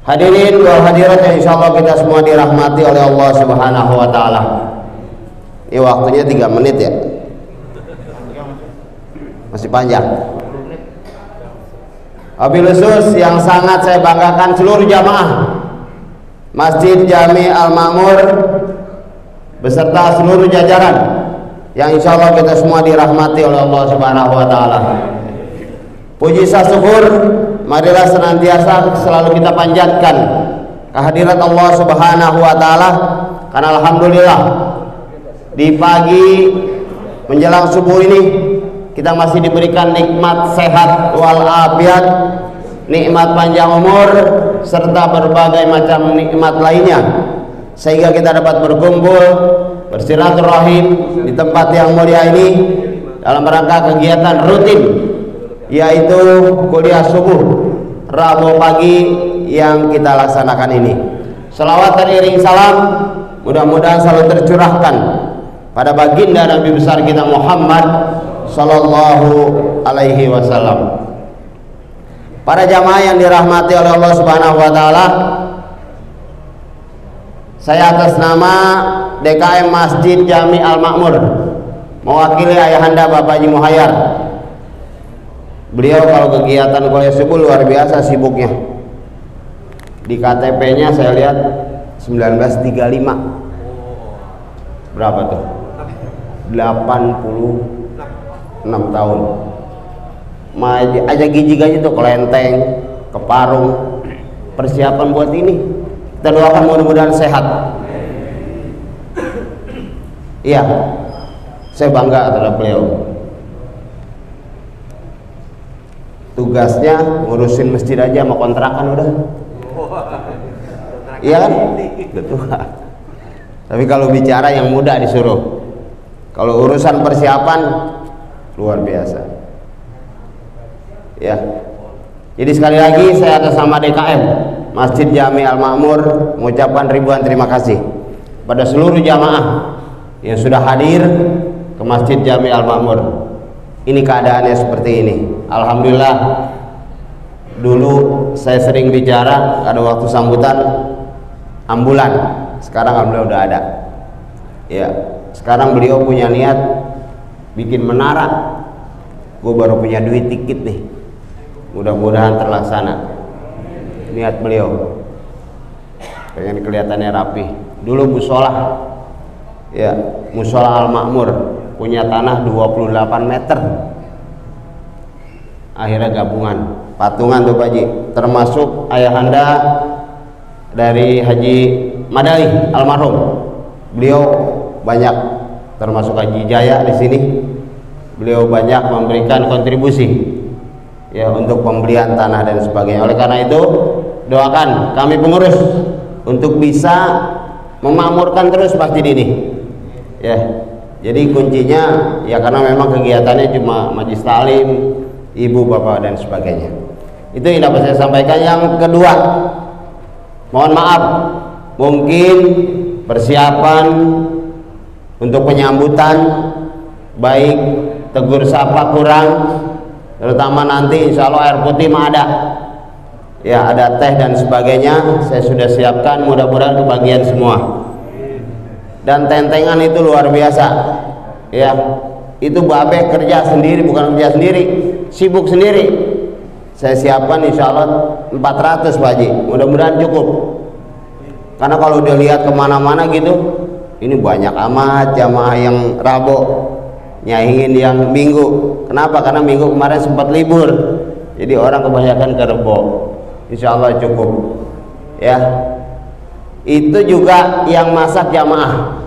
Hadirin wa hadirat yang insyaallah kita semua dirahmati oleh Allah Subhanahu wa taala. Ini waktunya 3 menit ya. Masih panjang. Wabil khusus yang sangat saya banggakan seluruh jamaah Masjid Jami Al-Ma'mur beserta seluruh jajaran yang insyaallah kita semua dirahmati oleh Allah Subhanahu wa taala. Puji syukur marilah senantiasa selalu kita panjatkan kehadirat Allah Subhanahu wa taala, karena alhamdulillah di pagi menjelang subuh ini kita masih diberikan nikmat sehat wal afiat, nikmat panjang umur serta berbagai macam nikmat lainnya, sehingga kita dapat berkumpul bersilaturahim di tempat yang mulia ini dalam rangka kegiatan rutin, yaitu kuliah subuh Rabu pagi yang kita laksanakan ini. Selawat dan iring salam mudah-mudahan selalu tercurahkan pada baginda Nabi besar kita Muhammad sallallahu alaihi wasallam. Para jamaah yang dirahmati oleh Allah Subhanahu wa taala, saya atas nama DKM Masjid Jami Al-Ma'mur mewakili ayahanda Bapak Haji Muhayyar. Beliau kalau kegiatan kuliah subuh luar biasa sibuknya. Di KTP-nya saya lihat 1935. Berapa tuh? 86 tahun. Aja gijig aja tuh ke Lenteng, ke Parung. Persiapan buat ini. Kita doakan mudah-mudahan sehat. Iya. Saya bangga terhadap beliau. Tugasnya ngurusin masjid aja sama kontrakan udah. Iya kan? Betul. Tapi kalau bicara yang muda disuruh. Kalau urusan persiapan luar biasa. Ya. Jadi sekali lagi saya atas nama DKM Masjid Jami Al-Ma'mur mengucapkan ribuan terima kasih pada seluruh jamaah yang sudah hadir ke Masjid Jami Al-Ma'mur. Ini keadaannya seperti ini. Alhamdulillah, dulu saya sering bicara ada waktu sambutan ambulan, sekarang alhamdulillah udah ada. Ya, sekarang beliau punya niat bikin menara. Gue baru punya duit dikit nih, mudah-mudahan terlaksana niat beliau. Pengen kelihatannya rapi. Dulu musola, ya musola Al-Ma'mur punya tanah 28 meter. Akhirnya gabungan, patungan tuh Pak Haji, termasuk ayahanda dari Haji Madali almarhum. Beliau banyak, termasuk Haji Jaya di sini. Beliau banyak memberikan kontribusi ya untuk pembelian tanah dan sebagainya. Oleh karena itu, doakan kami pengurus untuk bisa memakmurkan terus masjid ini ya. Jadi kuncinya ya karena memang kegiatannya cuma majelis taklim, ibu bapak dan sebagainya. Itu yang dapat saya sampaikan. Yang kedua, mohon maaf, mungkin persiapan untuk penyambutan baik tegur sapa kurang, terutama nanti insya Allah air putih mah ada ya, ada teh dan sebagainya saya sudah siapkan, mudah-mudahan kebagian semua. Dan tentengan itu luar biasa ya, itu Babe kerja sendiri, bukan kerja sendiri, sibuk sendiri. Saya siapkan insya Allah 400 Pak Haji, mudah-mudahan cukup. Karena kalau udah lihat kemana-mana gitu, ini banyak amat jamaah yang Rabu nyaingin yang Minggu. Kenapa? Karena Minggu kemarin sempat libur, jadi orang kebanyakan ke Rebo. Insya Allah cukup ya. Itu juga yang masak jamaah,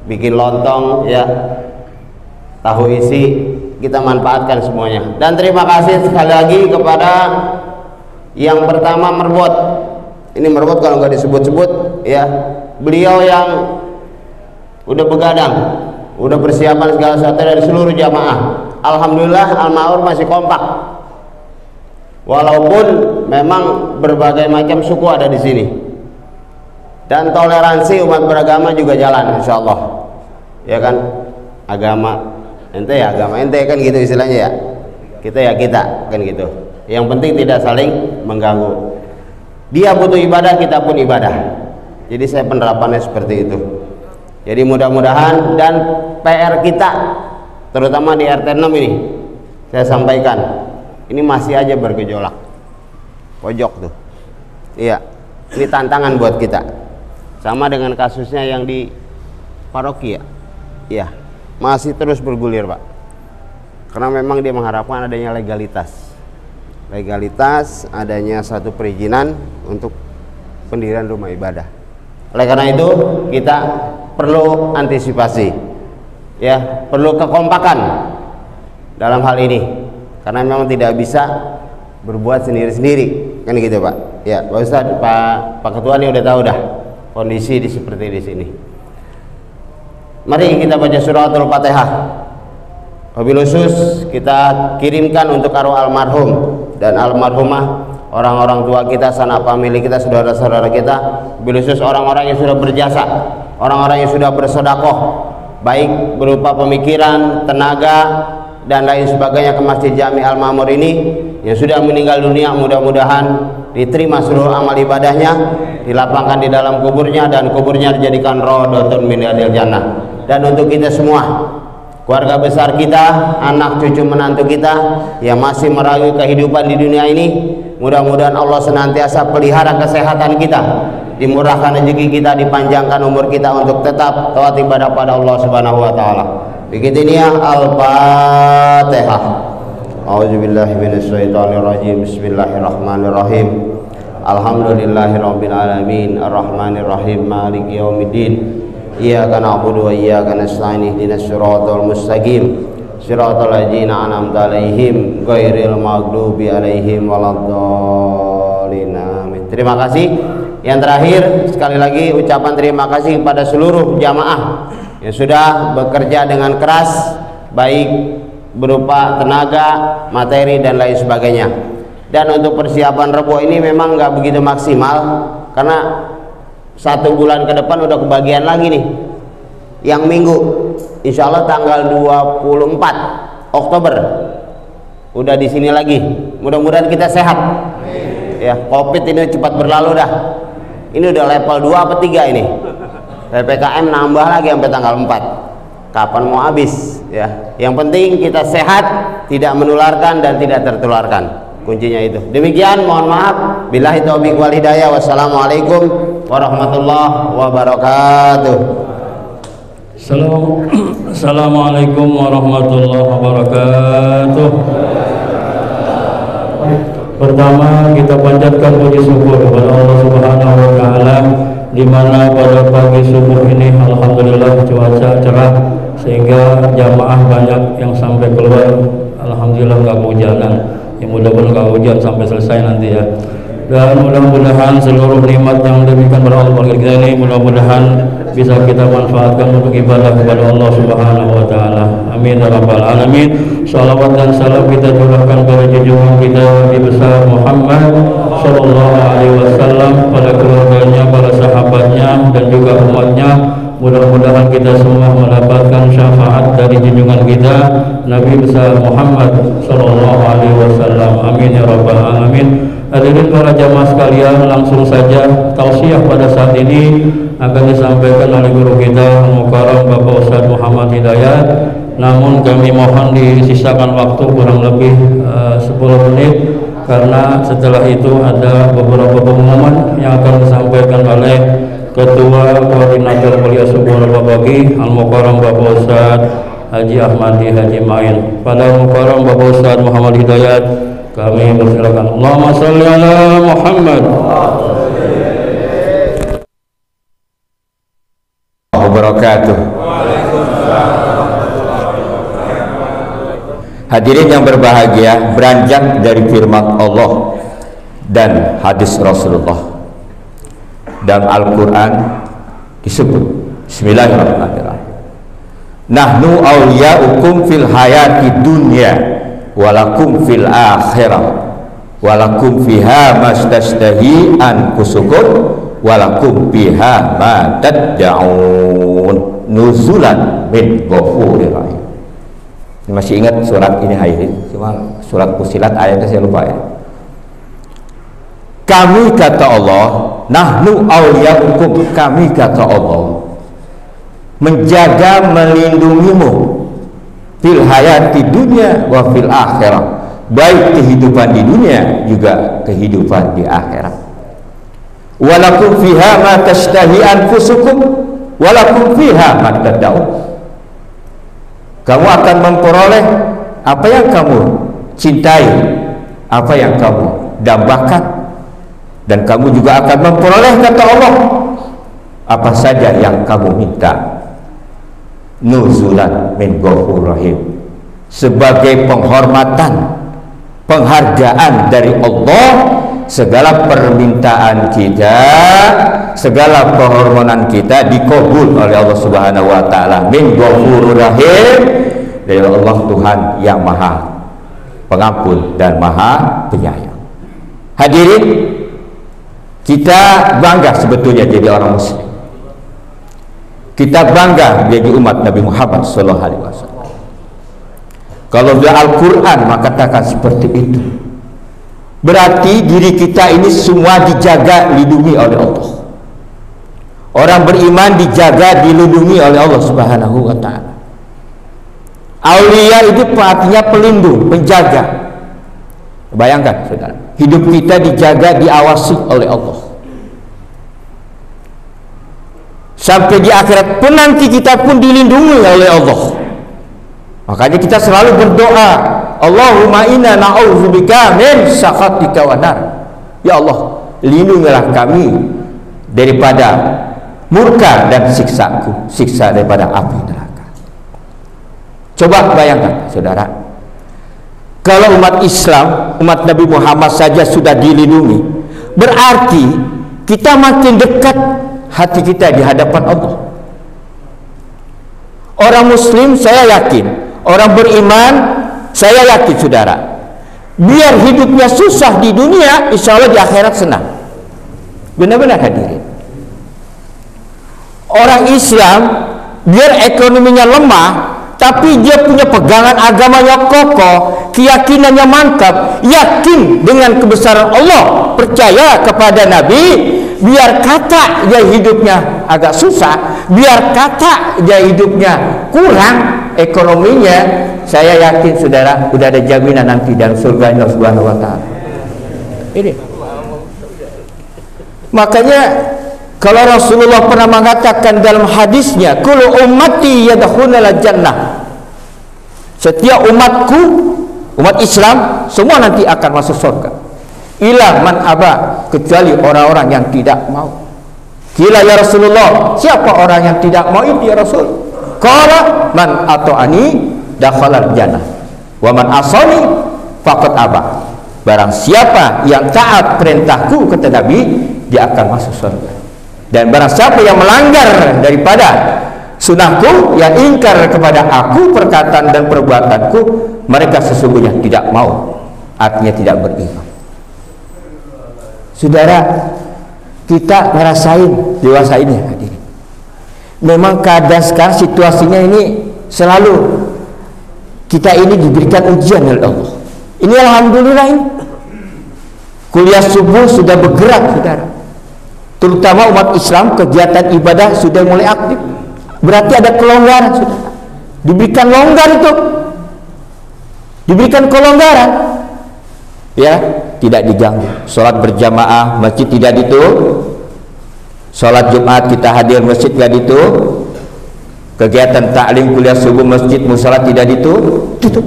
bikin lontong ya, tahu isi, kita manfaatkan semuanya. Dan terima kasih sekali lagi kepada yang pertama Merbot. Ini Merbot kalau nggak disebut-sebut ya, beliau yang udah begadang, udah persiapan segala sesuatu dari seluruh jamaah. Alhamdulillah Al-Ma'ur masih kompak, walaupun memang berbagai macam suku ada di sini. Dan toleransi umat beragama juga jalan insya Allah ya kan. Agama ente ya agama ente kan gitu istilahnya ya, kita ya kita kan gitu. Yang penting tidak saling mengganggu. Dia butuh ibadah, kita pun ibadah. Jadi saya penerapannya seperti itu. Jadi mudah-mudahan, dan PR kita terutama di RT 6 ini saya sampaikan, ini masih aja bergejolak pojok tuh iya, ini tantangan buat kita. Sama dengan kasusnya yang di paroki ya, iya, masih terus bergulir Pak, karena memang dia mengharapkan adanya legalitas, adanya satu perizinan untuk pendirian rumah ibadah. Oleh karena itu kita perlu antisipasi ya, perlu kekompakan dalam hal ini, karena memang tidak bisa berbuat sendiri-sendiri kan gitu Pak ya. Pak Ustadz, Pak Ketua ini udah tahu dah kondisi seperti di sini. Mari kita baca suratul Fatihah. Wabil khusus kita kirimkan untuk arwah almarhum dan almarhumah, orang-orang tua kita, sanak famili kita, saudara-saudara kita, wabil khusus orang-orang yang sudah berjasa, orang-orang yang sudah bersedekah baik berupa pemikiran, tenaga dan lain sebagainya ke Masjid Jami Al-Ma'mur ini yang sudah meninggal dunia. Mudah-mudahan diterima seluruh amal ibadahnya, dilapangkan di dalam kuburnya, dan kuburnya dijadikan raudhatun min riyadil jannah. Dan untuk kita semua, keluarga besar kita, anak cucu menantu kita yang masih merayu kehidupan di dunia ini, mudah-mudahan Allah senantiasa pelihara kesehatan kita, dimurahkan rezeki kita, dipanjangkan umur kita untuk tetap taat ibadah pada Allah Subhanahu wa taala. Begitu ini ya, Al-Fatihah. A'udzubillahi minasyaitonirrajim. Bismillahirrahmanirrahim. Alhamdulillahirabbil alamin, arrahmanirrahim, maliki yaumiddin. Iyyaka na'budu wa iyyaka nasta'in, ihdinas siratal mustaqim, siratal ladzina an'amta 'alaihim ghairil maghdubi 'alaihim waladdallin. Amin. Terima kasih. Yang terakhir sekali lagi ucapan terima kasih kepada seluruh jamaah yang sudah bekerja dengan keras, baik berupa tenaga, materi dan lain sebagainya. Dan untuk persiapan Rebo ini memang nggak begitu maksimal, karena 1 bulan ke depan udah kebagian lagi nih yang Minggu, insya Allah tanggal 24 Oktober udah di sini lagi. Mudah-mudahan kita sehat ya, COVID ini cepat berlalu dah. Ini udah level 2 apa 3 ini, PPKM nambah lagi sampai tanggal 4. Kapan mau habis ya? Yang penting kita sehat, tidak menularkan dan tidak tertularkan. Kuncinya itu. Demikian, mohon maaf. Billahi taufiq wal hidayah. Wassalamualaikum warahmatullahi wabarakatuh. Assalamualaikum warahmatullahi wabarakatuh. Pertama kita panjatkan puji syukur kepada Allah Subhanahu wa taala, di mana pada pagi subuh ini alhamdulillah cuaca cerah sehingga jamaah banyak yang sampai keluar. Alhamdulillah nggak kehujanan. Ya mudah-mudahan nggak hujan sampai selesai nanti ya. dan mudah-mudahan seluruh nikmat yang diberikan oleh Allah kepada kita ini mudah-mudahan bisa kita manfaatkan untuk ibadah kepada Allah Subhanahu wa taala. Amin ya rabbal alamin. Shalawat dan salam kita curahkan kepada junjungan kita Nabi besar Muhammad sallallahu alaihi wasallam, pada keluarganya, para sahabatnya dan juga umatnya. Mudah-mudahan kita semua mendapatkan syafaat dari junjungan kita Nabi besar Muhammad sallallahu alaihi wasallam. Amin ya rabbal alamin. Hadirin para jamaah sekalian, langsung saja tausiah pada saat ini akan disampaikan oleh guru kita Al-Mukarram Bapak Ustaz Muhammad Hidayat. Namun kami mohon disisakan waktu kurang lebih 10 menit karena setelah itu ada beberapa pengumuman yang akan disampaikan oleh Ketua Koordinator Kuliah Subuh Pagi Al-Mukarram Bapak Ustaz Haji Ahmadi Haji Main. Pada Al-Mukarram Bapak Ustaz Muhammad Hidayat kami persilakan. Allahumma sholli ala Muhammad. Wabarakatuh. Hadirin yang berbahagia, beranjak dari firman Allah dan hadis Rasulullah dan Al-Quran disebut Bismillahirrahmanirrahim. Nahnu awliyaukum fil hayati dunya walakum fil akhirah walakum fiha mastashtahi anfusukum walakum fiha ma tad'un nuzulan min ghafurir rahim. Masih ingat surat ini hadirin? Cuma surat Fussilat ayatnya saya lupa ya. Kami kata Allah, nahnu awliyaukum, kami kata Allah menjaga melindungimu fil hayati dunia wa fil akhirah, baik kehidupan di dunia juga kehidupan di akhirat. Walakum fiha ma tashtahi anfusukum walakum fiha ma tad'un. Kamu akan memperoleh apa yang kamu cintai, apa yang kamu dambakan, dan kamu juga akan memperoleh kata Allah apa saja yang kamu minta. Nuzulan min ghafurur rahim, sebagai penghormatan, penghargaan dari Allah, segala permintaan kita, segala permohonan kita dikabul oleh Allah Subhanahu wa taala. Min ghafurur rahim, dari Allah Tuhan yang Maha Pengampun dan Maha Penyayang. Hadirin, kita bangga sebetulnya jadi orang muslim. Kita bangga menjadi umat Nabi Muhammad sallallahu alaihi wasallam. Kalau di Al-Quran maka katakan seperti itu, berarti diri kita ini semua dijaga, dilindungi oleh Allah. Orang beriman dijaga, dilindungi oleh Allah Subhanahu wa ta'ala. Aulia itu artinya pelindung, penjaga. Bayangkan saudara, hidup kita dijaga, diawasi oleh Allah. Sampai di akhirat pun nanti kita pun dilindungi oleh Allah. Makanya kita selalu berdoa, Allahumma inna na'udzubika min sakhatika wa nar. Ya Allah, lindungilah kami daripada murka dan siksaku, siksa daripada api neraka. Coba bayangkan saudara, kalau umat Islam, umat Nabi Muhammad saja sudah dilindungi, berarti kita makin dekat hati kita di hadapan Allah. Orang muslim saya yakin, orang beriman saya yakin saudara, biar hidupnya susah di dunia, insya Allah di akhirat senang. Benar-benar hadirin. Orang Islam biar ekonominya lemah, tapi dia punya pegangan agamanya kokoh, keyakinannya mantap, yakin dengan kebesaran Allah, percaya kepada Nabi. Biar kata dia hidupnya agak susah, biar kata dia hidupnya kurang ekonominya, saya yakin saudara sudah ada jaminan nanti dalam surga Allah Subhanahu wa ta'ala. Ini makanya kalau Rasulullah pernah mengatakan dalam hadisnya, kullu ummati yadkhulul jannah, setiap umatku, umat Islam semua nanti akan masuk surga. Ila man aba, kecuali orang-orang yang tidak mau. Kila ya Rasulullah, siapa orang yang tidak mau itu ya Rasul? Qala man ata'ani dakhalal jannah wa man asani faqad aba. barang siapa yang taat perintahku, kata Nabi, dia akan masuk surga. Dan barang siapa yang melanggar daripada sunnahku, yang ingkar kepada aku perkataan dan perbuatanku, mereka sesungguhnya tidak mau, artinya tidak beriman. Saudara, kita ngerasain dewasa ini hadirin. Memang keadaan sekarang situasinya ini selalu kita ini diberikan ujian oleh Allah. Ini alhamdulillah ini. Kuliah subuh sudah bergerak, saudara. Terutama umat Islam, kegiatan ibadah sudah mulai aktif. Berarti ada kelonggaran, saudara. Diberikan longgar itu. Diberikan kelonggaran. Ya, tidak diganggu. Sholat berjamaah masjid tidak ditutup. Sholat Jumat kita hadir masjid tidak ditutup. Kegiatan taklim kuliah subuh masjid musala tidak ditutup.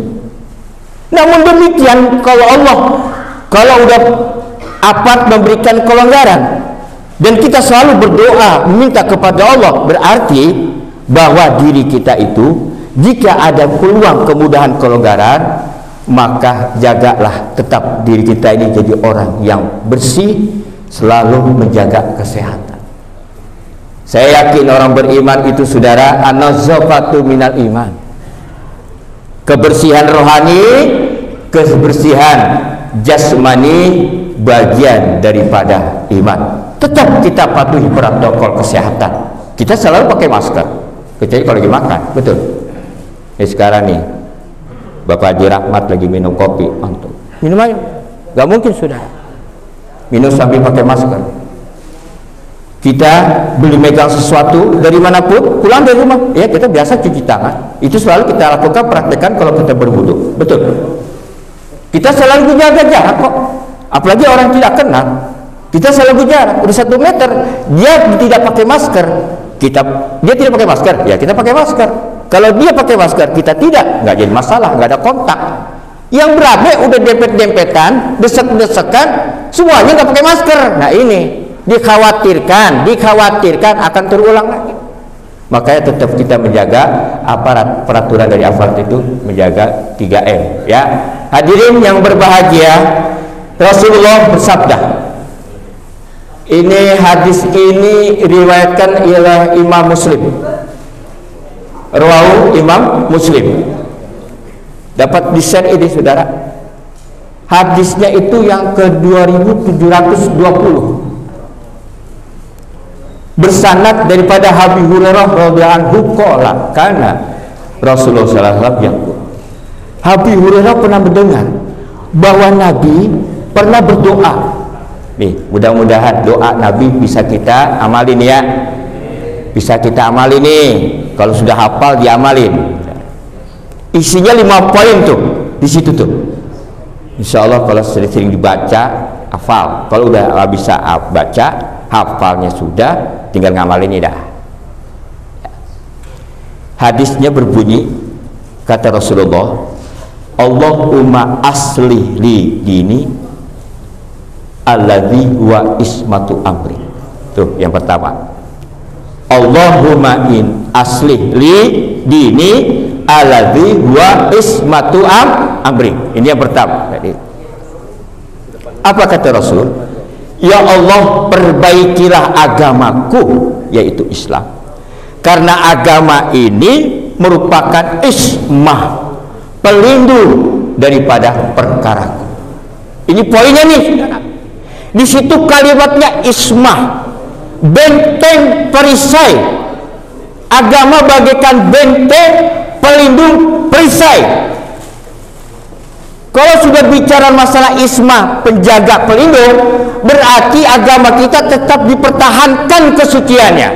Namun demikian, kalau Allah udah apat memberikan kelonggaran dan kita selalu berdoa meminta kepada Allah, berarti bahwa diri kita itu jika ada peluang kemudahan kelonggaran, maka jagalah tetap diri kita ini jadi orang yang bersih, selalu menjaga kesehatan. Saya yakin orang beriman itu, saudara, an-nazafatu minal iman. Kebersihan rohani, kebersihan jasmani bagian daripada iman. Tetap kita patuhi protokol kesehatan. Kita selalu pakai masker, kecuali kalau lagi makan, betul. Sekarang nih, Bapak Haji Rahmat lagi minum kopi, mantul. Minum aja, nggak mungkin, saudara. Minum sambil pakai masker. Kita beli megang sesuatu dari manapun, pulang dari rumah, ya kita biasa cuci tangan. Itu selalu kita lakukan, praktekkan kalau kita berwudu, betul. Kita selalu menjaga jarak kok. Apalagi orang tidak kenal, kita selalu jarak. Udah 1 meter, dia tidak pakai masker, dia tidak pakai masker, ya kita pakai masker. Kalau dia pakai masker, kita tidak, nggak jadi masalah, nggak ada kontak. Yang berabe udah dempet-dempetan, desek-desekan, semuanya nggak pakai masker. Nah ini dikhawatirkan akan terulang lagi. Makanya tetap kita menjaga aparat peraturan dari aparat itu, menjaga 3M, ya. Hadirin yang berbahagia, Rasulullah bersabda, ini hadis ini riwayatkan oleh Imam Muslim, rawahu Imam Muslim. Dapat di-share ini, saudara. Hadisnya itu yang ke 2720. Bersanad daripada Abi Hurairah radhiyallahu anhu qala kana Rasulullah sallallahu alaihi wasallam. Abi Hurairah pernah mendengar bahwa Nabi pernah berdoa. Nih, mudah-mudahan doa Nabi bisa kita amalin, ya. Bisa kita amalin nih. Kalau sudah hafal diamalin. Isinya 5 poin tuh di situ tuh. Insya Allah kalau sering dibaca hafal. Kalau udah bisa baca, hafalnya sudah, tinggal ngamalin dah. Hadisnya berbunyi, kata Rasulullah, Allahumma aslih li dini alladzi huwa ismatu amri. Tuh yang pertama, Allahumma in aslih li dini alladzi huwa ismatu amri. Ini yang pertama. Jadi, apa kata Rasul? Ya Allah, perbaikilah agamaku, yaitu Islam, karena agama ini merupakan ismah, pelindung daripada perkaraku. Ini poinnya nih, saudara. Di situ kalimatnya ismah, benteng perisai. Agama bagaikan benteng pelindung perisai. Kalau sudah bicara masalah ismah, penjaga pelindung, berarti agama kita tetap dipertahankan kesuciannya.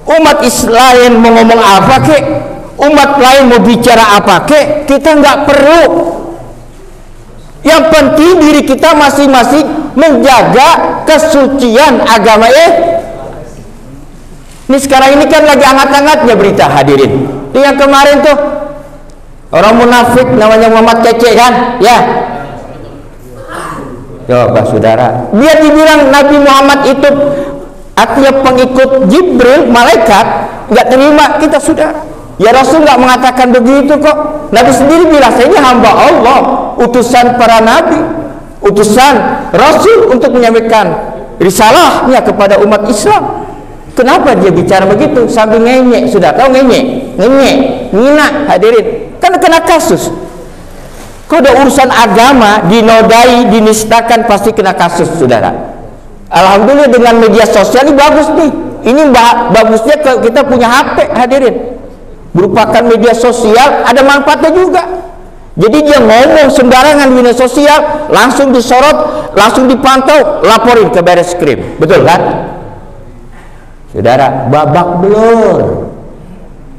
Umat Islam mau ngomong apa kek, umat lain mau bicara apa kek, kita nggak perlu. Yang penting diri kita masing-masing menjaga kesucian agama. Ini sekarang ini kan lagi hangat-hangatnya berita, hadirin. Yang kemarin tuh orang munafik namanya Muhammad Kece, kan, ya. Coba saudara, dia dibilang Nabi Muhammad itu artinya pengikut Jibril, malaikat, nggak terima kita, saudara. Ya Rasul nggak mengatakan begitu kok. Nabi sendiri bilang, saya ini hamba Allah, utusan para nabi, utusan Rasul untuk menyampaikan risalahnya kepada umat Islam. Kenapa dia bicara begitu sambil ngenyek? Sudah tahu ngenyek, ngina, hadirin. Kan kena kasus. Kalau ada urusan agama dinodai, dinistakan, pasti kena kasus, saudara. Alhamdulillah dengan media sosial ini bagus nih. Ini bagusnya kalau kita punya HP, hadirin. Merupakan media sosial, ada manfaatnya juga. Jadi dia ngomong sembarangan di media sosial, langsung disorot, langsung dipantau, laporin ke Bareskrim. Betul kan? Saudara, babak belur.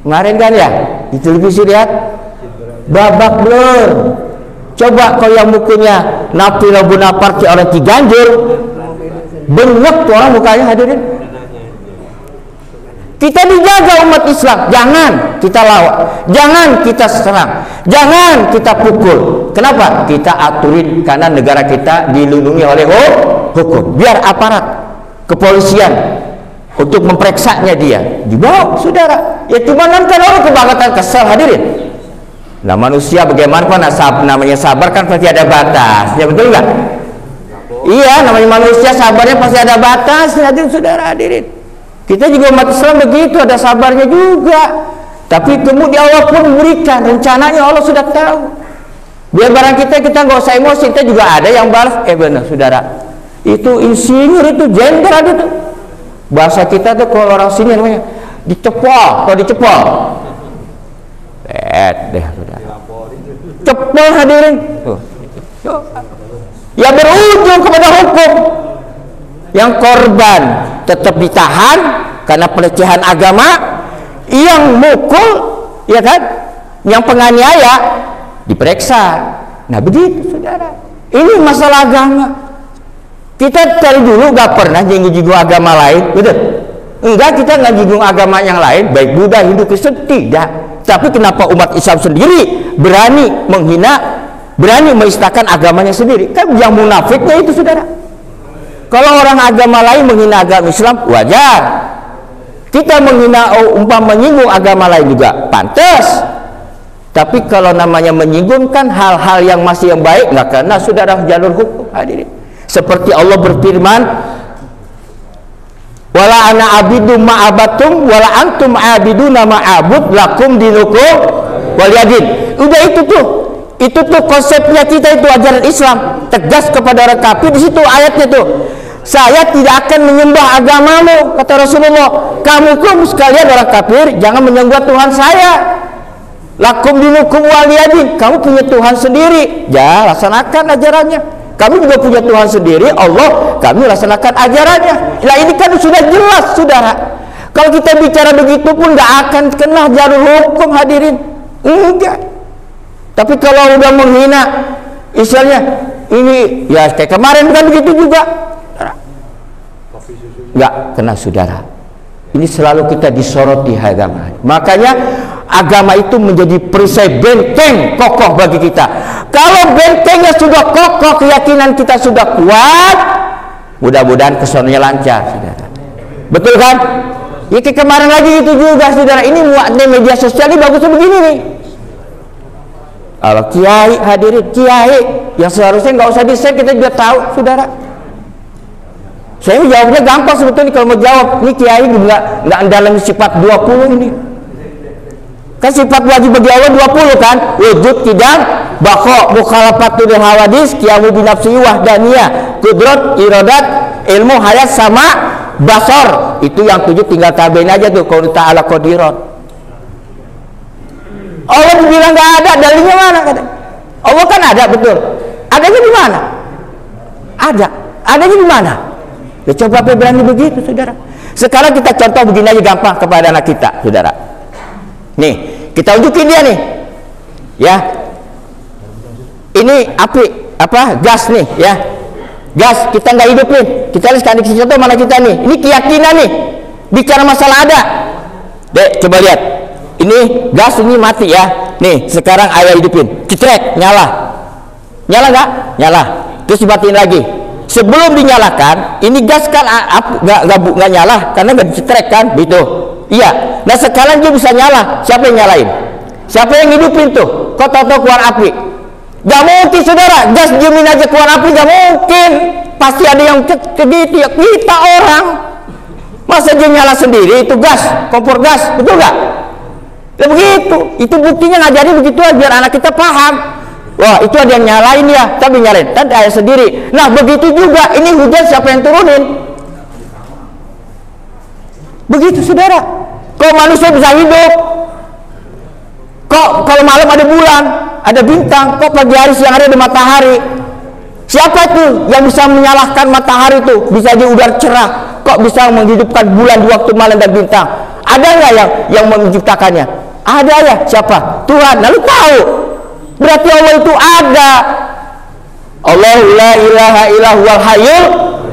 Kemarin kan ya, di televisi lihat, babak belur. Coba kalau yang mukanya napi labu napar orang Ciganjur, benyek tuh orang mukanya, hadirin. Kita dijaga umat Islam, jangan kita lawan, jangan kita serang, jangan kita pukul. Kenapa? Kita aturin karena negara kita dilindungi oleh hukum. Biar aparat kepolisian untuk memperiksanya dia dibawa, saudara. Ya cuma nanti orang kebangetan kesel, hadirin. Nah manusia bagaimana namanya sabar kan pasti ada batas, ya betul nggak? Iya, namanya manusia sabarnya pasti ada batas, hadirin, saudara, hadirin. Kita juga umat Islam begitu, ada sabarnya juga. Tapi kemudian Allah pun memberikan rencananya, Allah sudah tahu. Biar barang kita nggak usah emosi, kita juga ada yang balas. Benar, saudara. Itu insinyur, itu jenderal itu. Bahasa kita tuh kalau orang sini namanya dicepol, kalau dicepol. Deh, saudara. Cepol, hadirin. Ya berujung kepada hukum. Yang korban tetap ditahan karena pelecehan agama, yang mukul, ya kan, yang penganiaya diperiksa. Nah begitu, saudara. Ini masalah agama. Kita dari dulu gak pernah jinggung agama lain, betul? Enggak, kita nggak jinggung agama yang lain, baik Buddha, Hindu, Kristen, tidak. Tapi kenapa umat Islam sendiri berani menghina, berani menistakan agamanya sendiri? Kan yang munafiknya itu, saudara. Kalau orang agama lain menghina agama Islam, wajar. Kita menghina, menyinggung agama lain juga pantas. Tapi kalau namanya menyinggung kan hal-hal yang masih yang baik, nggak kena, saudara, jalur hukum, hadirin. Seperti Allah berfirman, wala ana abidu ma'abatum wala antum abiduna ma'abud lakum dinukum waliyadin. Udah itu tuh konsepnya kita, itu ajaran Islam, tegas kepada orang kafir. Di situ ayatnya tuh, saya tidak akan menyembah agamamu, kata Rasulullah. Kamu sekalian orang kafir jangan menyembah Tuhan saya. Lakum dinukum waliyadin, kamu punya Tuhan sendiri, ya laksanakan ajarannya. Kami juga punya Tuhan sendiri, Allah, kami laksanakan ajarannya. Nah ini kan sudah jelas, saudara. Kalau kita bicara begitu pun nggak akan kena jalur hukum, hadirin. Enggak. Tapi kalau udah menghina, istilahnya ini ya kayak kemarin kan begitu juga, nggak kena, saudara. Ini selalu kita disoroti agama. Makanya agama itu menjadi perisai benteng kokoh bagi kita. Kalau bentengnya sudah kokoh, keyakinan kita sudah kuat, mudah-mudahan kesononya lancar, saudara. Betul kan? Ya kayak kemarin lagi itu juga, saudara. Ini muatnya media sosial ini bagusnya begini nih. Kalau kiai, hadirin, kiai yang seharusnya nggak usah di-share, kita juga tahu, saudara. Saya jawabnya gampang sebetulnya kalau mau jawab. Ini kiai nggak dalam sifat 20 ini. Kan sifat wajib bagi Allah 20 kan? Wujud, kidam, baqa, mukhalafatul hawadis, qiyamu binafsi wahdaniyah, qudrat, iradat, ilmu, hayat, sama, basar. Itu yang 7 tinggal tabain aja tuh, qaul ta'ala qadirat. Allah dibilang nggak ada, dalilnya mana? Allah kan ada, betul. Adanya di mana? Ada. Adanya di mana? Ya coba berani begitu, saudara. Sekarang kita contoh begini aja gampang kepada anak kita, saudara. Nih, kita unjukin dia nih. Ya. Ini api, gas nih, ya. Gas kita nggak hidupin. Kita lihat kan contoh mana kita nih. Ini keyakinan nih. Bicara masalah ada. Dek, coba lihat. Ini gas ini mati ya. Nih, sekarang ayah hidupin. Cetrek, nyala. Nyala nggak? Nyala. Terus dimatiin lagi. sebelum dinyalakan, ini gas kan nggak nyala karena nggak dicetrek kan, gitu. Iya. Nah sekarang dia bisa nyala. Siapa yang nyalain? Siapa yang hidupin tuh? Kok tahu keluar api? Gak mungkin saudara, gas diemin aja keluar api, gak mungkin. Pasti ada yang gitu ya, kita orang. Masa dia nyala sendiri itu gas, kompor gas, betul gak? Ya begitu, itu buktinya ngajarin begitu aja biar anak kita paham. Wah itu ada yang nyalain ya, tapi nyalain, tadi ayah sendiri. Nah begitu juga, ini hujan siapa yang turunin? Begitu saudara. Kok manusia bisa hidup? Kok kalau malam ada bulan, ada bintang, kok pagi hari siang hari ada matahari? Siapa itu yang bisa menyalahkan matahari itu? Bisa di udara cerah, kok bisa menghidupkan bulan di waktu malam dan bintang? Ada nggak yang menciptakannya? Ada ya, siapa? Tuhan. Lalu tahu, berarti Allah itu ada. Allahu la ilaha illa huwal hayyul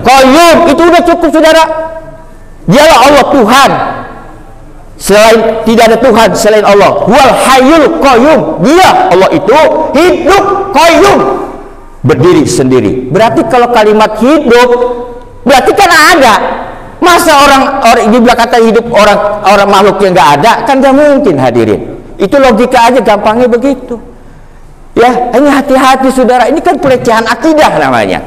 qayyum. Itu udah cukup saudara. Dialah Allah Tuhan. Selain tidak ada Tuhan selain Allah. Wal hayyul qayyum. Dia Allah itu hidup qayyum, berdiri sendiri. Berarti kalau kalimat hidup berarti kan ada. Masa orang dibilang kata hidup orang makhluk yang nggak ada kan nggak mungkin hadirin. Itu logika aja gampangnya begitu. Ya, ini hati-hati saudara. Ini kan pelecehan akidah namanya.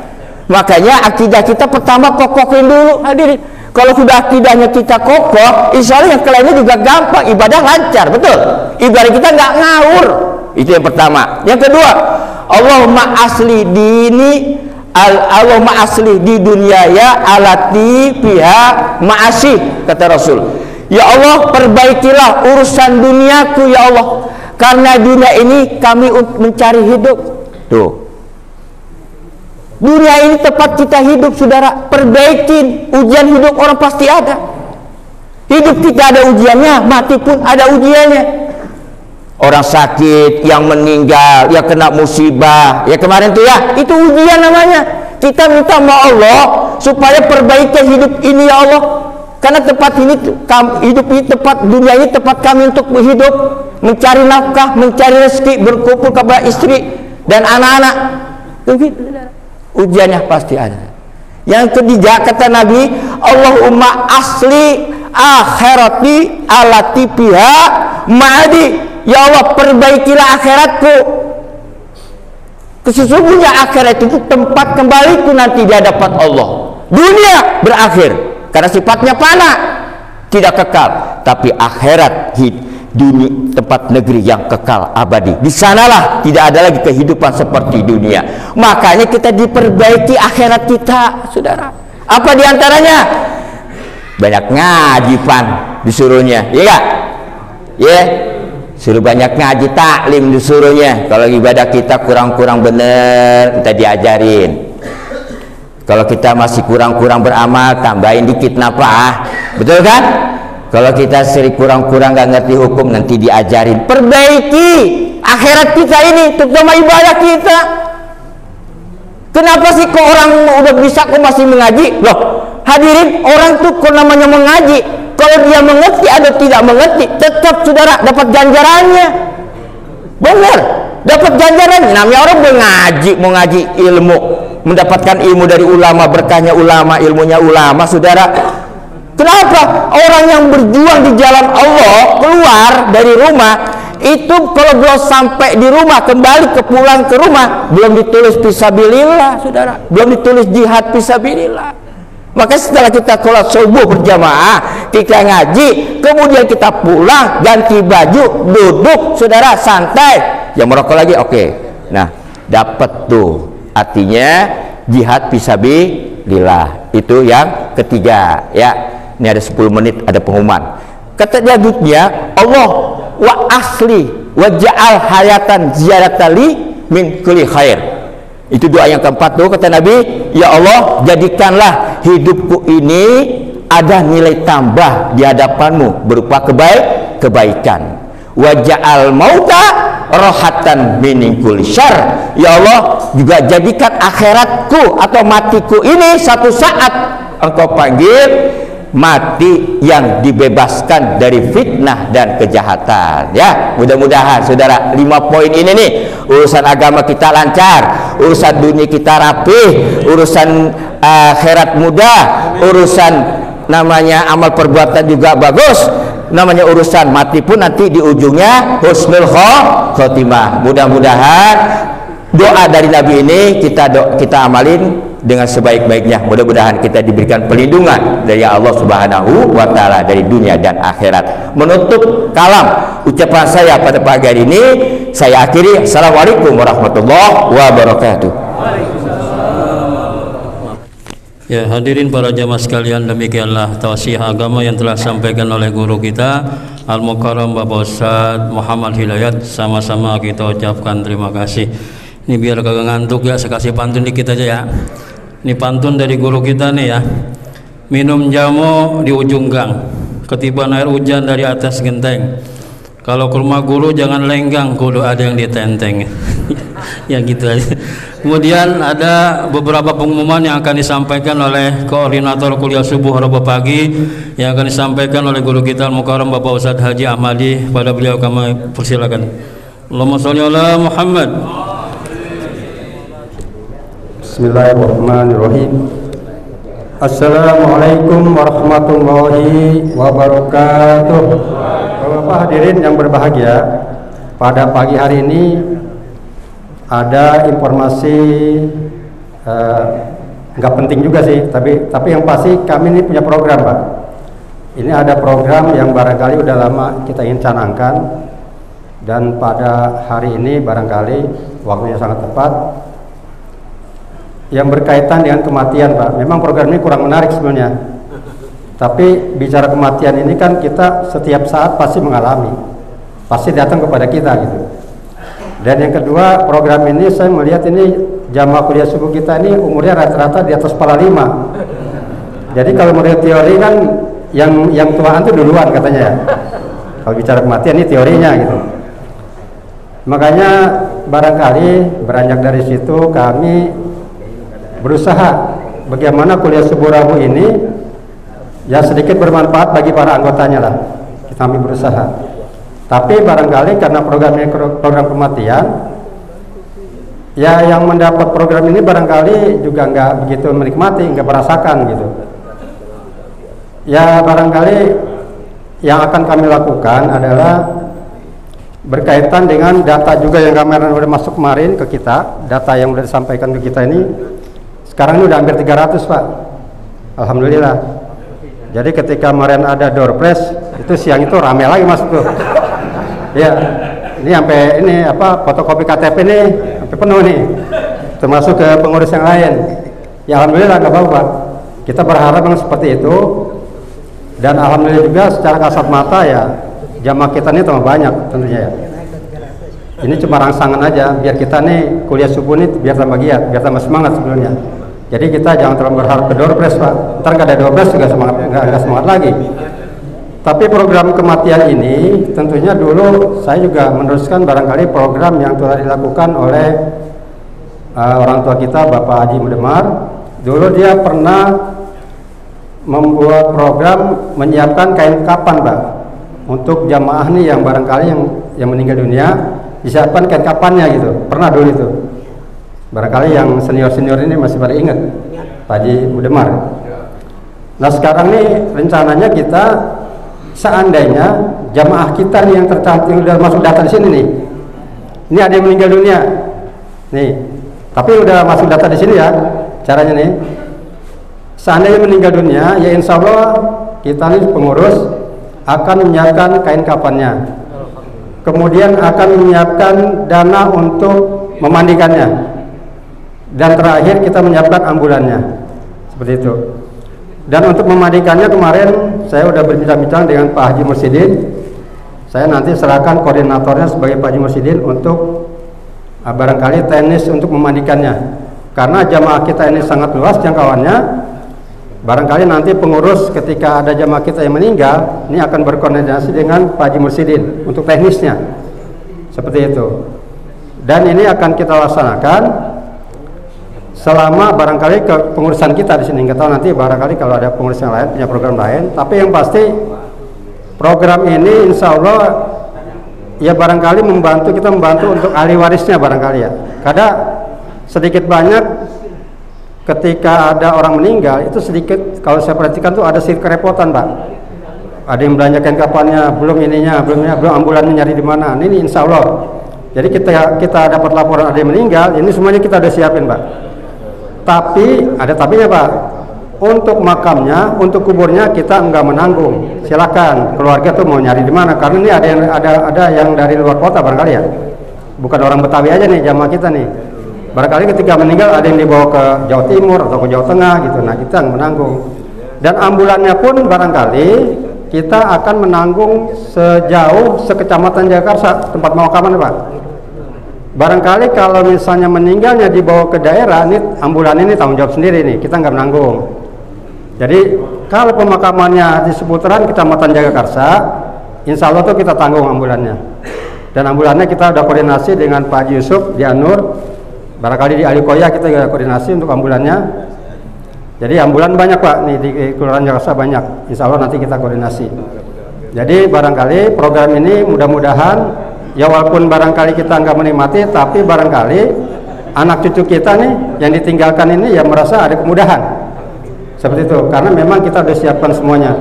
Makanya akidah kita pertama kokohin dulu hadirin. Kalau sudah akidahnya kita kokoh, insya Allah yang lainnya juga gampang, ibadah lancar, betul. Ibadah kita nggak ngawur. Itu yang pertama. Yang kedua, Allahumma asli dini, Allahumma asli di dunia ya alati fiha ma'asih, kata Rasul. Ya Allah, perbaikilah urusan duniaku ya Allah, karena dunia ini kami mencari hidup. Tuh. Dunia ini tempat kita hidup saudara. Perbaikin. Ujian hidup orang pasti ada. Hidup tidak ada ujiannya, mati pun ada ujiannya. Orang sakit, yang meninggal, yang kena musibah, ya kemarin tuh ya, itu ujian namanya. Kita minta sama Allah supaya perbaikan hidup ini ya Allah, karena tempat ini hidup ini tempat, dunia ini tempat kami untuk hidup, mencari nafkah, mencari rezeki, berkumpul kepada istri dan anak-anak. Ujiannya pasti ada. Yang ketiga kata Nabi, Allahumma asli akhirati alati fiha ma'adi. Ya Allah, perbaikilah akhiratku. Sesungguhnya akhirat itu tempat kembaliku nanti di hadapan Allah. Dunia berakhir karena sifatnya fana, tidak kekal. Tapi akhirat dunia, tempat negeri yang kekal abadi. Di sanalah tidak ada lagi kehidupan seperti dunia. Makanya kita diperbaiki akhirat kita, saudara. Apa diantaranya? Banyak ngaji pan disuruhnya, iya gak? Ya, suruh banyak ngaji, taklim disuruhnya. Kalau ibadah kita kurang-kurang bener, kita diajarin. Kalau kita masih kurang-kurang beramal, tambahin dikit napa? Betul kan? Kalau kita sering kurang-kurang nggak ngerti hukum, nanti diajarin. Perbaiki akhirat kita ini, terutama ibadah kita. Kenapa sih kok orang udah bisa kok masih mengaji? Loh, hadirin, orang tuh kok namanya mengaji, kalau dia mengerti atau tidak mengerti, tetap saudara dapat ganjarannya. Benar, dapat ganjarannya. Namanya orang mau ngaji ilmu, mendapatkan ilmu dari ulama, berkahnya ulama, ilmunya ulama, saudara. Kenapa? Orang yang berjuang di jalan Allah keluar dari rumah itu kalau belum sampai di rumah, kembali pulang ke rumah, belum ditulis fisabilillah, saudara, belum ditulis jihad fisabilillah. Maka setelah kita sholat subuh berjamaah, kita ngaji, kemudian kita pulang, ganti baju, duduk, saudara, santai, yang merokok lagi, oke. Nah, dapat tuh, artinya jihad fisabilillah. Itu yang ketiga, ya. Ini ada 10 menit, ada pengumuman. Kata selanjutnya, Allah wa asli wa ja'al hayatan ziyaratali min kulli khair. Itu doa yang keempat tuh, kata Nabi, ya Allah, jadikanlah hidupku ini ada nilai tambah di hadapanmu berupa kebaikan. Wa ja'al mauta rohatan min kulli syarr. Ya Allah, juga jadikan akhiratku atau matiku ini satu saat engkau panggil mati yang dibebaskan dari fitnah dan kejahatan. Ya, mudah-mudahan saudara 5 poin ini nih, urusan agama kita lancar, urusan dunia kita rapih, urusan akhirat mudah, urusan namanya amal perbuatan juga bagus, namanya urusan mati pun nanti di ujungnya husnul khotimah. Mudah-mudahan doa dari Nabi ini kita amalin dengan sebaik-baiknya. Mudah-mudahan kita diberikan perlindungan dari Allah Subhanahu wa taala dari dunia dan akhirat. Menutup kalam ucapan saya pada pagi hari ini, saya akhiri. Assalamualaikum warahmatullahi wabarakatuh. Ya, hadirin para jamaah sekalian, demikianlah tausiah agama yang telah disampaikan oleh guru kita Al-Mukarram Bapak Ustadz Muhammad Hidayat. Sama-sama kita ucapkan terima kasih. Ini biar kagak ngantuk ya, saya kasih pantun dikit aja ya. Ini pantun dari guru kita nih ya. Minum jamu di ujung gang, ketiban air hujan dari atas genteng. Kalau ke rumah guru jangan lenggang, kudu ada yang ditenteng. Ya gitu aja. Kemudian ada beberapa pengumuman yang akan disampaikan oleh koordinator kuliah subuh Rabu pagi, yang akan disampaikan oleh guru kita Al-Mukarram Bapak Ustadz Haji Ahmadi. Pada beliau kami persilakan. Allahumma sholli ala Muhammad. Bismillahirrahmanirrahim. Assalamualaikum warahmatullahi wabarakatuh. Bapak hadirin yang berbahagia, pada pagi hari ini ada informasi nggak penting juga sih, tapi yang pasti kami ini punya program, Pak. Ini ada program yang barangkali udah lama kita ingin canangkan, dan pada hari ini barangkali waktunya sangat tepat, yang berkaitan dengan kematian, Pak. Memang program ini kurang menarik sebenarnya, tapi bicara kematian ini kan kita setiap saat pasti mengalami, pasti datang kepada kita gitu. Dan yang kedua, program ini saya melihat ini jamaah kuliah subuh kita ini umurnya rata-rata di atas kepala 5. Jadi kalau menurut teori kan yang tuaan itu duluan katanya ya. Kalau bicara kematian ini teorinya gitu. Makanya barangkali beranjak dari situ kami berusaha bagaimana kuliah subuh Rabu ini ya sedikit bermanfaat bagi para anggotanya lah. Kami berusaha. Tapi barangkali karena program ini program kematian, ya yang mendapat program ini barangkali juga nggak begitu menikmati, nggak merasakan gitu. Ya barangkali yang akan kami lakukan adalah berkaitan dengan data juga yang kemarin udah masuk kemarin ke kita, data yang udah disampaikan ke kita ini. Sekarang ini udah hampir 300, Pak. Alhamdulillah. Jadi ketika kemarin ada door prize, itu siang itu rame lagi masuk tuh. Ya, ini sampai ini fotokopi KTP ini sampai penuh nih, termasuk ke pengurus yang lain. Ya alhamdulillah nggak apa-apa. Kita berharap memang seperti itu, dan alhamdulillah juga secara kasat mata ya jamaah kita ini tambah banyak tentunya ya. Ini cuma rangsangan aja biar kita nih kuliah subuh ini biar tambah giat, biar tambah semangat sebenarnya. Jadi kita jangan terlalu berharap ke door prize, Pak. Ntar nggak ada door prize juga nggak semangat lagi. Tapi program kematian ini tentunya dulu saya juga meneruskan barangkali program yang telah dilakukan oleh orang tua kita Bapak Haji Mudemar. Dulu dia pernah membuat program menyiapkan kain kapan, Pak, untuk jamaah nih yang barangkali yang meninggal dunia, disiapkan kain kapannya gitu. Pernah dulu itu. Barangkali yang senior-senior ini masih pada ingat Pak Haji Mudemar. Nah sekarang nih rencananya kita seandainya jamaah kita nih yang tercantum udah masuk data di sini nih, ini ada yang meninggal dunia, nih, tapi udah masuk data di sini ya, caranya nih, seandainya meninggal dunia, ya insya Allah kita nih pengurus akan menyiapkan kain kafannya, kemudian akan menyiapkan dana untuk memandikannya, dan terakhir kita menyiapkan ambulannya, seperti itu. Dan untuk memandikannya kemarin saya udah berbincang-bincang dengan Pak Haji Mursidin. Saya nanti serahkan koordinatornya sebagai Pak Haji Mursidin untuk barangkali teknis untuk memandikannya. Karena jamaah kita ini sangat luas jangkauannya. Barangkali nanti pengurus ketika ada jamaah kita yang meninggal, ini akan berkoordinasi dengan Pak Haji Mursidin untuk teknisnya. Seperti itu. Dan ini akan kita laksanakan selama barangkali pengurusan kita di sini, nggak tahu nanti barangkali kalau ada pengurus yang lain punya program lain, tapi yang pasti program ini insya Allah ya barangkali kita membantu untuk ahli warisnya barangkali ya. Kadang sedikit banyak ketika ada orang meninggal itu sedikit, kalau saya perhatikan tuh ada sedikit kerepotan Pak. Ada yang belanjakan kapannya, belum ambulannya nyari di mana. Ini insya Allah. Jadi kita dapat laporan ada yang meninggal, ini semuanya kita udah siapin Pak. Tapi ada tapinya Pak. Untuk makamnya, untuk kuburnya kita enggak menanggung. Silakan keluarga tuh mau nyari di mana. Karena ini ada yang dari luar kota barangkali ya. Bukan orang Betawi aja nih jamaah kita nih. Barangkali ketika meninggal ada yang dibawa ke Jawa Timur atau ke Jawa Tengah gitu. Nah kita yang menanggung. Dan ambulannya pun barangkali kita akan menanggung sejauh sekecamatan Jakarta tempat pemakaman Pak. Barangkali kalau misalnya meninggalnya dibawa ke daerah, ini ambulan ini tanggung jawab sendiri nih, kita nggak menanggung. Jadi kalau pemakamannya di seputaran kecamatan Jagakarsa, insya Allah tuh kita tanggung ambulannya. Dan ambulannya kita udah koordinasi dengan Pak Haji Yusuf di Anur, barangkali di Alikoya kita juga koordinasi untuk ambulannya. Jadi ambulan banyak Pak, nih di Kelurahan Jagakarsa banyak, insya Allah nanti kita koordinasi. Jadi barangkali program ini mudah-mudahan ya walaupun barangkali kita nggak menikmati, tapi barangkali anak cucu kita nih yang ditinggalkan ini ya merasa ada kemudahan seperti itu, karena memang kita sudah siapkan semuanya.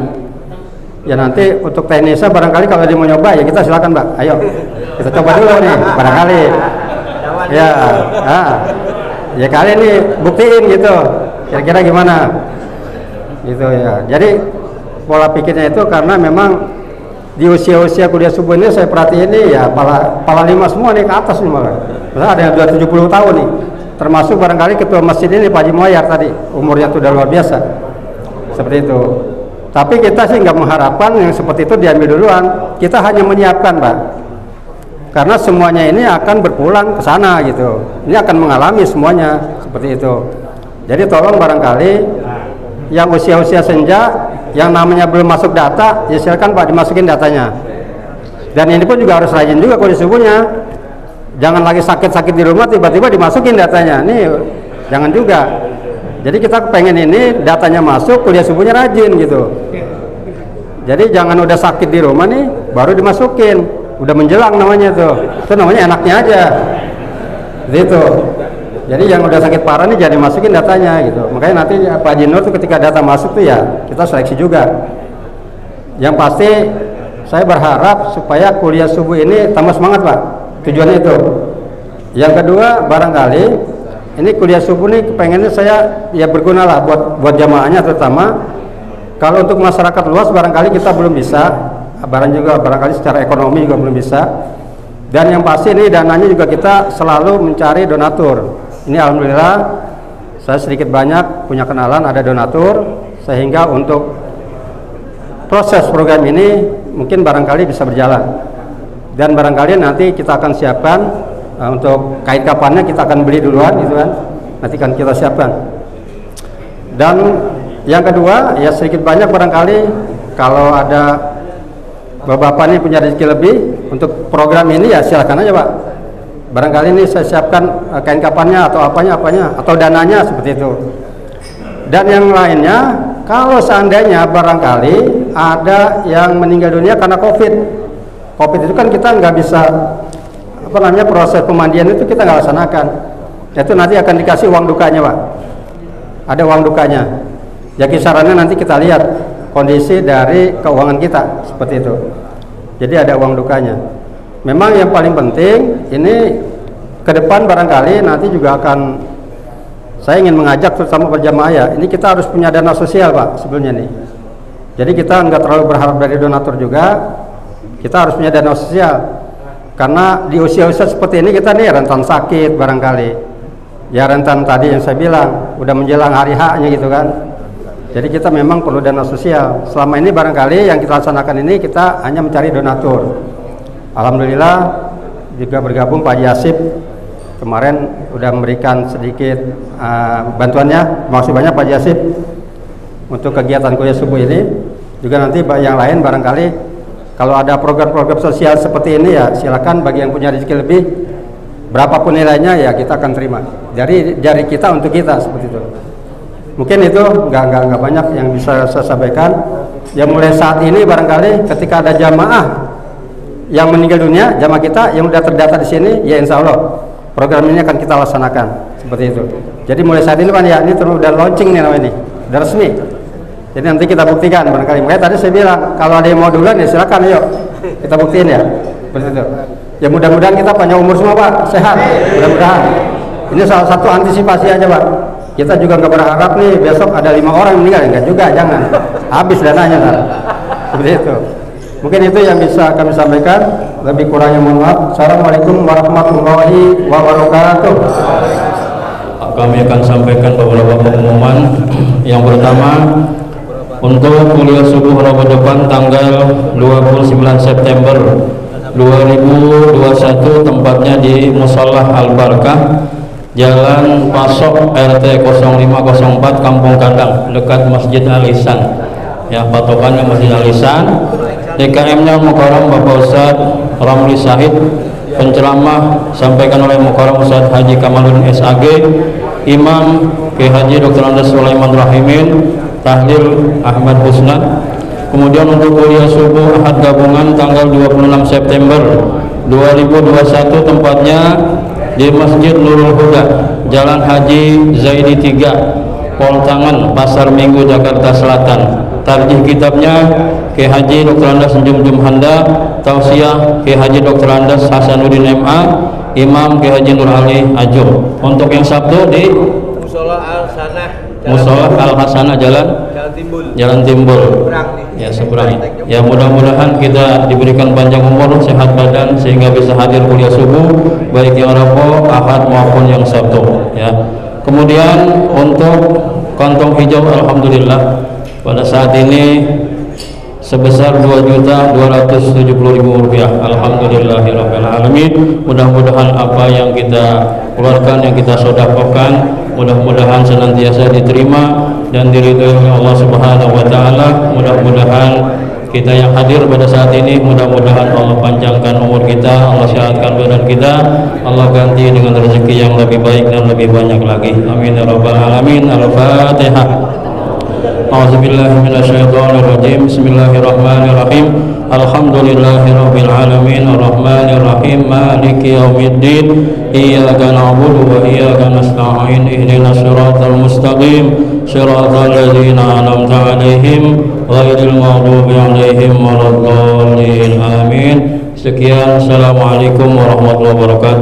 Ya nanti untuk teknisnya barangkali kalau dia mau nyoba ya kita silakan Mbak, ayo kita coba dulu nih barangkali ya. Ya kali ini buktiin gitu, kira-kira gimana gitu ya. Jadi pola pikirnya itu karena memang di usia-usia kuliah subuh ini saya perhatiin ini ya pala lima semua nih ke atas nih malah. Misalnya ada yang sudah 70 tahun nih, termasuk barangkali ketua masjid ini Pak Haji Moyar tadi, umurnya tuh udah luar biasa seperti itu. Tapi kita sih nggak mengharapkan yang seperti itu diambil duluan, kita hanya menyiapkan Pak, karena semuanya ini akan berpulang ke sana gitu, ini akan mengalami semuanya seperti itu. Jadi tolong barangkali yang usia-usia senja yang namanya belum masuk data, ya silakan Pak dimasukin datanya. Dan ini pun juga harus rajin juga kuliah subuhnya. Jangan lagi sakit-sakit di rumah tiba-tiba dimasukin datanya. Nih jangan juga. Jadi kita pengen ini datanya masuk, kuliah subuhnya rajin gitu. Jadi jangan udah sakit di rumah nih baru dimasukin. Udah menjelang namanya tuh. Itu namanya enaknya aja. Gitu. Jadi yang udah sakit parah nih jadi masukin datanya gitu. Makanya nanti Pak Haji Nur tuh ketika data masuk tuh ya kita seleksi juga. Yang pasti saya berharap supaya kuliah subuh ini tambah semangat Pak. Tujuannya itu. Yang kedua barangkali ini kuliah subuh nih pengennya saya ya berguna lah buat jamaahnya, terutama kalau untuk masyarakat luas barangkali kita belum bisa. Barangkali secara ekonomi juga belum bisa. Dan yang pasti ini dananya juga kita selalu mencari donatur. Ini alhamdulillah saya sedikit banyak punya kenalan ada donatur, sehingga untuk proses program ini mungkin barangkali bisa berjalan. Dan barangkali nanti kita akan siapkan untuk kain kapannya kita akan beli duluan gitu kan, nanti kan kita siapkan. Dan yang kedua ya sedikit banyak barangkali kalau ada bapak-bapak ini punya rezeki lebih untuk program ini ya silakan aja Pak. Barangkali ini saya siapkan kain kapannya atau apanya atau dananya seperti itu. Dan yang lainnya kalau seandainya barangkali ada yang meninggal dunia karena COVID itu kan kita nggak bisa proses pemandian itu kita nggak laksanakan. Itu nanti akan dikasih uang dukanya Pak. Ada uang dukanya. Ya kisarannya nanti kita lihat kondisi dari keuangan kita seperti itu. Jadi ada uang dukanya. Memang yang paling penting ini ke depan barangkali nanti juga akan saya ingin mengajak terutama berjamaah ya. Ini kita harus punya dana sosial Pak sebelumnya nih. Jadi kita nggak terlalu berharap dari donatur juga. Kita harus punya dana sosial. Karena di usia-usia seperti ini kita nih rentan sakit barangkali. Ya rentan tadi yang saya bilang udah menjelang hari H-nya gitu kan. Jadi kita memang perlu dana sosial. Selama ini barangkali yang kita laksanakan ini kita hanya mencari donatur. Alhamdulillah juga bergabung Pak Haji Hasib kemarin udah memberikan sedikit bantuannya. Terima kasih banyak Pak Haji Hasib untuk kegiatan kuliah subuh ini. Juga nanti yang lain barangkali kalau ada program-program sosial seperti ini ya silakan bagi yang punya rezeki lebih berapapun nilainya ya kita akan terima. Dari kita untuk kita, seperti itu. Mungkin itu nggak banyak yang bisa saya sampaikan. Ya mulai saat ini barangkali ketika ada jamaah yang meninggal dunia, jamaah kita yang sudah terdata di sini, ya insya Allah program ini akan kita laksanakan seperti itu. Jadi mulai saat ini Pak ya, ini udah launching nih namanya ini, udah resmi. Jadi nanti kita buktikan barangkali. Makanya tadi saya bilang kalau ada yang mau duluan ya silakan, yuk kita buktiin ya, seperti itu. Ya mudah-mudahan kita panjang umur semua Pak, sehat, mudah-mudahan. Ini salah satu antisipasi aja Pak. Kita juga nggak berharap nih besok ada 5 orang yang meninggal, enggak juga, jangan. Habis dananya kan. Seperti itu. Mungkin itu yang bisa kami sampaikan. Lebih kurangnya mohon maaf. Assalamualaikum warahmatullahi wabarakatuh. Kami akan sampaikan beberapa pengumuman. Yang pertama, untuk kuliah subuh Rabu depan tanggal 29 September 2021 tempatnya di Musholah Al-Barakah, Jalan Pasok RT 0504 Kampung Kandang, dekat Masjid Al-Ihsan. Ya, patokannya Masjid Al-Ihsan. DKM-nya Mukarram Bapak Ustadz Ramli Syahid. Penceramah sampaikan oleh Mukarram Ustadz Haji Kamaludin SAG. Imam Kiai Haji Dr. Andes Sulaiman Rahimin. Tahlil Ahmad Husna. Kemudian untuk kuliah subuh Ahad gabungan tanggal 26 September 2021 tempatnya di Masjid Nurul Huda, Jalan Haji Zaidi 3, Poltangan, Pasar Minggu, Jakarta Selatan. Tarjih kitabnya Kiai Haji Dr. Andes Jumjum Handa, tausiah Kiai Haji Dr. Andes Hasanuddin MA, Imam Kiai Haji Nur Ali Ajum. Untuk yang Sabtu di Musholah Al-Hasanah Jalan Timbul. Ya, seberang. Ya, mudah-mudahan kita diberikan panjang umur, sehat badan sehingga bisa hadir kuliah subuh baik yang Rabu, Ahad maupun yang Sabtu, ya. Kemudian untuk kantong hijau alhamdulillah pada saat ini sebesar Rp2.270.000. Alhamdulillahirabbil alamin. Mudah-mudahan apa yang kita keluarkan, yang kita sedekahkan, mudah-mudahan senantiasa diterima dan diridhoi oleh Allah Subhanahu wa taala. Mudah-mudahan kita yang hadir pada saat ini, mudah-mudahan Allah panjangkan umur kita, Allah sehatkan badan kita, Allah ganti dengan rezeki yang lebih baik dan lebih banyak lagi. Amin ya rabbal alamin. Al-Fatihah. A'udzubillahi minasyaitonirrajim. Bismillahirrahmanirrahim. Alhamdulillahirabbil alamin arrahmanir rahim maliki yaumiddin iyyaka na'budu wa iyyaka nasta'in ihdinas siratal mustaqim siratal ladzina an'amta 'alaihim ghairil maghdubi 'alaihim waladdallin. Amin. Sekian, assalamualaikum warahmatullahi wabarakatuh.